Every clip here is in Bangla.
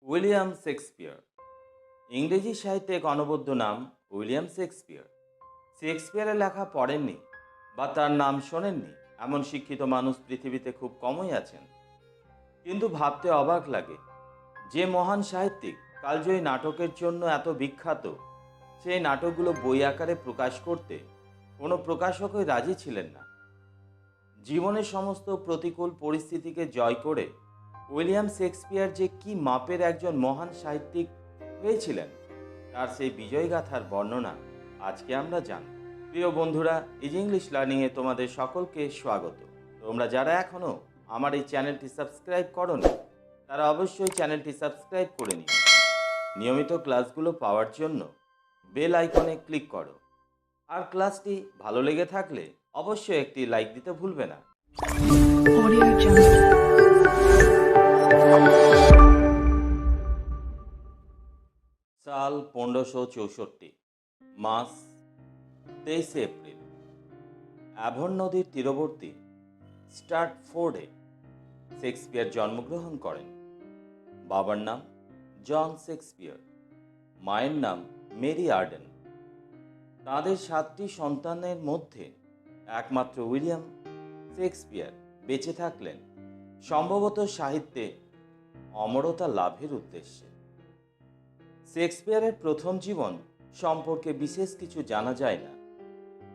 উইলিয়াম শেক্সপিয়ার ইংরেজি সাহিত্যে এক অনবদ্য নাম উইলিয়াম শেক্সপিয়ার। শেক্সপিয়ারের লেখা পড়েননি বা তার নাম শোনেননি এমন শিক্ষিত মানুষ পৃথিবীতে খুব কমই আছেন। কিন্তু ভাবতে অবাক লাগে, যে মহান সাহিত্যিক কালজয়ী নাটকের জন্য এত বিখ্যাত, সেই নাটকগুলো বই আকারে প্রকাশ করতে কোনো প্রকাশকই রাজি ছিলেন না। জীবনের সমস্ত প্রতিকূল পরিস্থিতিকে জয় করে উইলিয়াম শেক্সপিয়ার যে কি মাপের একজন মহান সাহিত্যিক হয়েছিলেন, তার সেই বিজয়গাথার বর্ণনা আজকে আমরা জানব। প্রিয় বন্ধুরা, ইজি ইংলিশ লার্নিংয়ে তোমাদের সকলকে স্বাগত। তোমরা যারা এখনও আমার এই চ্যানেলটি সাবস্ক্রাইব করোনি, তারা অবশ্যই চ্যানেলটি সাবস্ক্রাইব করে নিও। নিয়মিত ক্লাসগুলো পাওয়ার জন্য বেল আইকনে ক্লিক করো। আর ক্লাসটি ভালো লেগে থাকলে অবশ্যই একটি লাইক দিতে ভুলবে না। Audio Jungle. সাল 1564, মাস 23 এপ্রিল। অ্যাভন নদীর তীরবর্তী স্ট্র্যাটফোর্ডে শেক্সপিয়ার জন্মগ্রহণ করেন। বাবার নাম জন শেক্সপিয়ার, মায়ের নাম মেরি আর্ডেন। তাদের 7টি সন্তানের মধ্যে একমাত্র উইলিয়াম শেক্সপিয়ার বেঁচে থাকলেন সম্ভবত সাহিত্যে অমরতা লাভের উদ্দেশ্যে। শেক্সপিয়ারের প্রথম জীবন সম্পর্কে বিশেষ কিছু জানা যায় না,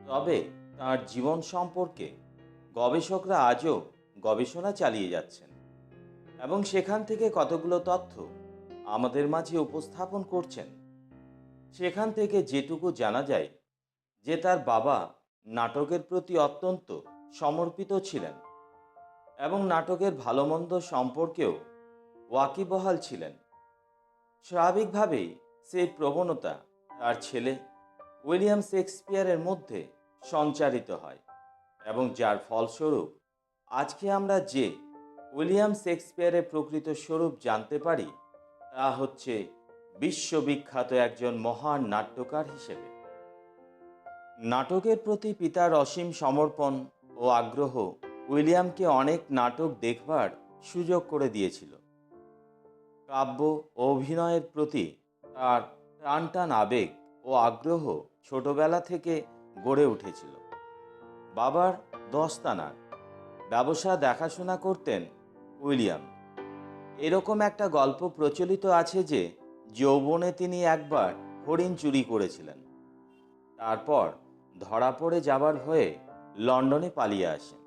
তবে তার জীবন সম্পর্কে গবেষকরা আজও গবেষণা চালিয়ে যাচ্ছেন এবং সেখান থেকে কতগুলো তথ্য আমাদের মাঝে উপস্থাপন করছেন। সেখান থেকে যেটুকু জানা যায় যে তার বাবা নাটকের প্রতি অত্যন্ত সমর্পিত ছিলেন এবং নাটকের ভালো মন্দ সম্পর্কেও ওয়াকিবহাল ছিলেন। স্বাভাবিকভাবেই সেই প্রবণতা তার ছেলে উইলিয়াম শেক্সপিয়ারের মধ্যে সঞ্চারিত হয় এবং যার ফলস্বরূপ আজকে আমরা যে উইলিয়াম শেক্সপিয়ারের প্রকৃত স্বরূপ জানতে পারি, তা হচ্ছে বিশ্ববিখ্যাত একজন মহান নাট্যকার হিসেবে। নাটকের প্রতি পিতার অসীম সমর্পণ ও আগ্রহ উইলিয়ামকে অনেক নাটক দেখবার সুযোগ করে দিয়েছিল। কাব্য ও অভিনয়ের প্রতি তার টানটান আবেগ ও আগ্রহ ছোটবেলা থেকে গড়ে উঠেছিল। বাবার দস্তানার ব্যবসা দেখাশোনা করতেন উইলিয়াম। এরকম একটা গল্প প্রচলিত আছে যে যৌবনে তিনি একবার হরিণ চুরি করেছিলেন, তারপর ধরা পড়ে যাবার ভয়ে লন্ডনে পালিয়ে আসেন।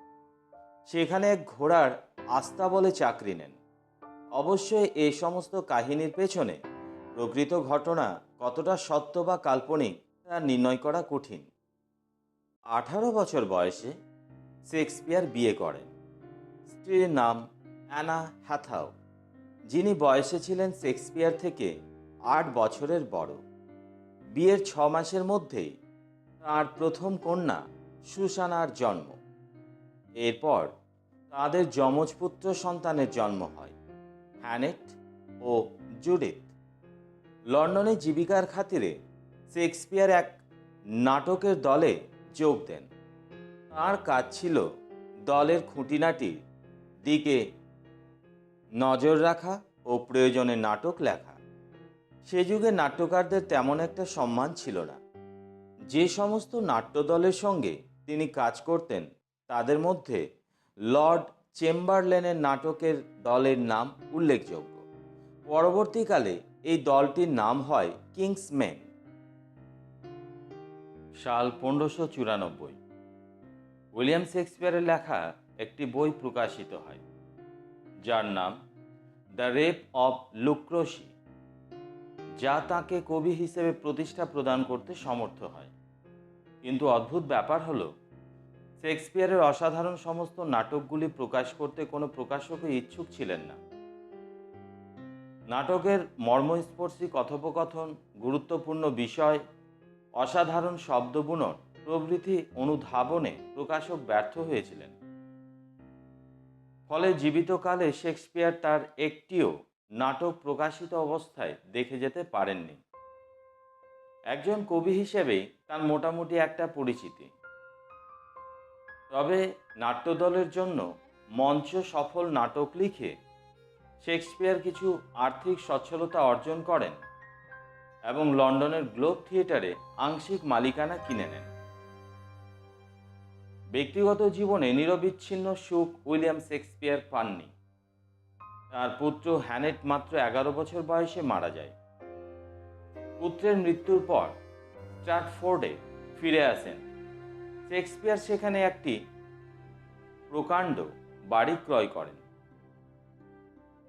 সেখানে এক ঘোড়ার আস্তাবলে চাকরি নেন। অবশ্যই এই সমস্ত কাহিনীর পেছনে প্রকৃত ঘটনা কতটা সত্য বা কাল্পনিক তা নির্ণয় করা কঠিন। 18 বছর বয়সে শেক্সপিয়ার বিয়ে করেন। স্ত্রীর নাম অ্যানা হ্যাথাও, যিনি বয়সে ছিলেন শেক্সপিয়ার থেকে 8 বছরের বড়। বিয়ের 6 মাসের মধ্যেই তার প্রথম কন্যা সুসানার জন্ম। এরপর তাদের যমজ পুত্র সন্তানের জন্ম হয়, হ্যানেট ও জুডিথ। লন্ডনে জীবিকার খাতিরে শেক্সপিয়ার এক নাটকের দলে যোগ দেন। তার কাজ ছিল দলের খুঁটিনাটির দিকে নজর রাখা ও প্রয়োজনে নাটক লেখা। সে যুগে নাট্যকারদের তেমন একটা সম্মান ছিল না। যে সমস্ত নাট্যদলের সঙ্গে তিনি কাজ করতেন, তাদের মধ্যে লর্ড চেম্বারলেনের নাটকের দলের নাম উল্লেখযোগ্য। পরবর্তীকালে এই দলটির নাম হয় কিংসম্যান। সাল 1594, উইলিয়াম শেক্সপিয়ারের লেখা একটি বই প্রকাশিত হয়, যার নাম দ্য রেপ অব লুক্রোসি, যা তাকে কবি হিসেবে প্রতিষ্ঠা প্রদান করতে সমর্থ হয়। কিন্তু অদ্ভুত ব্যাপার হলো, শেক্সপিয়ারের অসাধারণ সমস্ত নাটকগুলি প্রকাশ করতে কোনো প্রকাশকই ইচ্ছুক ছিলেন না। নাটকের মর্মস্পর্শী কথোপকথন, গুরুত্বপূর্ণ বিষয়, অসাধারণ শব্দবুনট প্রভৃতি অনুধাবনে প্রকাশক ব্যর্থ হয়েছিলেন। ফলে জীবিতকালে শেক্সপিয়ার তার একটিও নাটক প্রকাশিত অবস্থায় দেখে যেতে পারেননি। একজন কবি হিসেবেই তার মোটামুটি একটা পরিচিতি, তবে নাট্যদলের জন্য মঞ্চ সফল নাটক লিখে শেক্সপিয়ার কিছু আর্থিক সচ্ছলতা অর্জন করেন এবং লন্ডনের গ্লোব থিয়েটারে আংশিক মালিকানা কিনে নেন। ব্যক্তিগত জীবনে নিরবিচ্ছিন্ন সুখ উইলিয়াম শেক্সপিয়ার পাননি। তার পুত্র হ্যানেট মাত্র 11 বছর বয়সে মারা যায়। পুত্রের মৃত্যুর পর স্ট্র্যাটফোর্ডে ফিরে আসেন। শেক্সপিয়ার সেখানে একটি প্রকাণ্ড বাড়ি ক্রয় করেন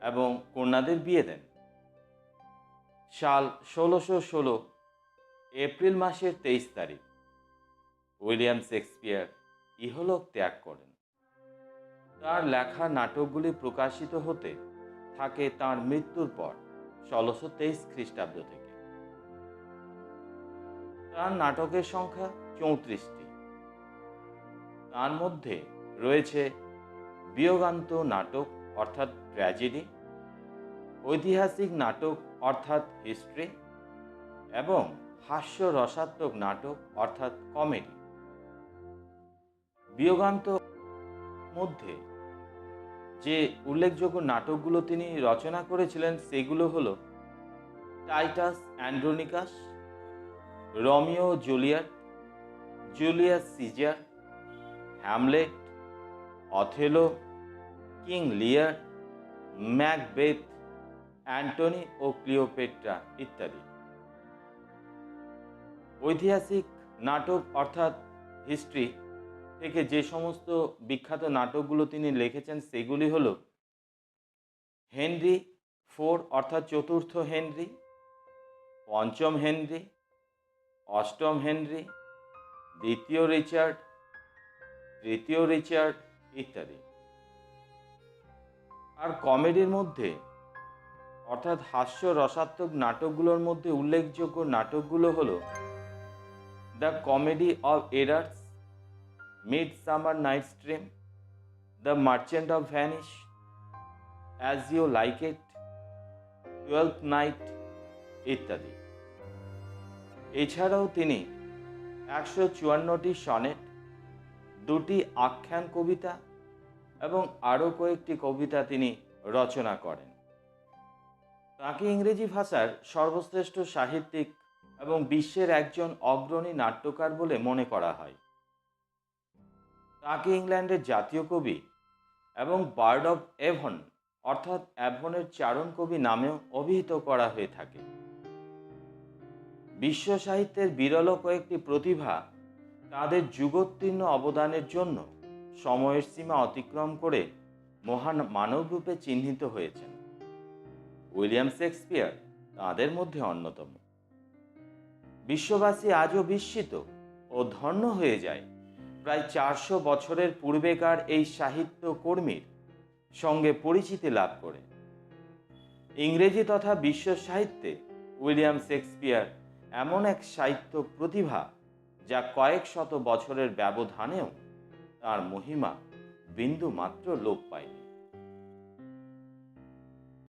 এবং কন্যাদের বিয়ে দেন। সাল 1616 এপ্রিল মাসের 23 তারিখ উইলিয়াম শেক্সপিয়ার ইহলোক ত্যাগ করেন। তার লেখা নাটকগুলি প্রকাশিত হতে থাকে তার মৃত্যুর পর 1623 খ্রিস্টাব্দ থেকে। তার নাটকের সংখ্যা 34টি। তার মধ্যে রয়েছে বিয়োগান্ত নাটক অর্থাৎ ট্র্যাজেডি, ঐতিহাসিক নাটক অর্থাৎ হিস্ট্রি এবং হাস্যরসাত্মক নাটক অর্থাৎ কমেডি। বিয়োগান্ত মধ্যে যে উল্লেখযোগ্য নাটকগুলো তিনি রচনা করেছিলেন সেগুলো হলো Titus Andronicus, Romeo Juliet, Julius Caesar, Hamlet, Othello, King Lear, Macbeth, Antony ও ক্লিওপেট্রা ইত্যাদি। ঐতিহাসিক নাটক অর্থাৎ হিস্ট্রি থেকে যে সমস্ত বিখ্যাত নাটকগুলো তিনি লিখেছেন সেগুলি হল হেনরি IV অর্থাৎ চতুর্থ হেনরি, পঞ্চম হেনরি, অষ্টম হেনরি, দ্বিতীয় রিচার্ড, তৃতীয় রিচার্ড ইত্যাদি। আর কমেডির মধ্যে অর্থাৎ হাস্য রসাত্মক নাটকগুলোর মধ্যে উল্লেখযোগ্য নাটকগুলো হলো the comedy of errors, midsummer night's dream, the merchant of Venice, as you like it, twelfth night ইত্যাদি। এছাড়াও তিনি 154টি সনেট, 2টি আখ্যান কবিতা এবং আরও কয়েকটি কবিতা তিনি রচনা করেন। তাকে ইংরেজি ভাষার সর্বশ্রেষ্ঠ সাহিত্যিক এবং বিশ্বের একজন অগ্রণী নাট্যকার বলে মনে করা হয়। তাকে ইংল্যান্ডের জাতীয় কবি এবং বার্ড অফ এভন অর্থাৎ অ্যাভনের চারণ কবি নামেও অভিহিত করা হয়ে থাকে। বিশ্ব সাহিত্যের বিরল কয়েকটি প্রতিভা তাদের যুগোত্তীর্ণ অবদানের জন্য সময়ের সীমা অতিক্রম করে মহান মানবরূপে চিহ্নিত হয়েছেন। উইলিয়াম শেক্সপিয়ার তাদের মধ্যে অন্যতম। বিশ্ববাসী আজও বিস্মিত ও ধন্য হয়ে যায় প্রায় 400 বছরের পূর্বেকার এই সাহিত্য কর্মীর সঙ্গে পরিচিতি লাভ করে। ইংরেজি তথা বিশ্ব সাহিত্যে উইলিয়াম শেক্সপিয়ার এমন এক সাহিত্য প্রতিভা যা কয়েক শত বছরের ব্যবধানেও তার মহিমা বিন্দু মাত্র লোপ পায়নি।